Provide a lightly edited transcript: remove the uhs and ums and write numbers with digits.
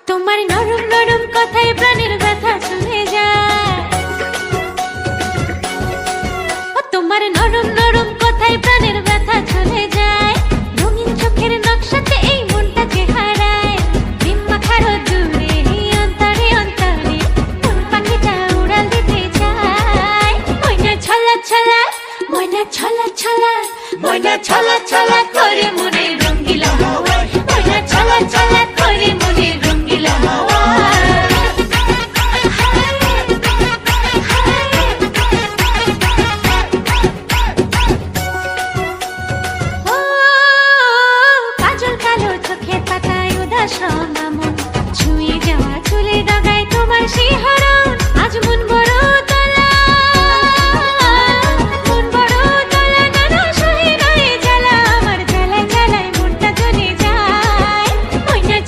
তোমার নরম নরম কথায় প্রাণের ব্যথা চলে যায়। তোমার নরম নরম কথায় প্রাণের ব্যথা চলে যায়। রঙিন চোখের নকশাতে এই মনটাকে হারায়। প্রেম মাখারো দূরে অন্তরে অন্তরে কোন পাখিটা উড়াল দিতে চায়। ময়না ছলা ছলা, ময়না ছলা ছলা, ময়না ছলা ছলা করে মনে রঙ্গিলা হাওয়া। ময়না ছলা ছলা করে মনে রঙ্গিলা হাওয়া। কাজল কালো চোখের পাতায় উদাসন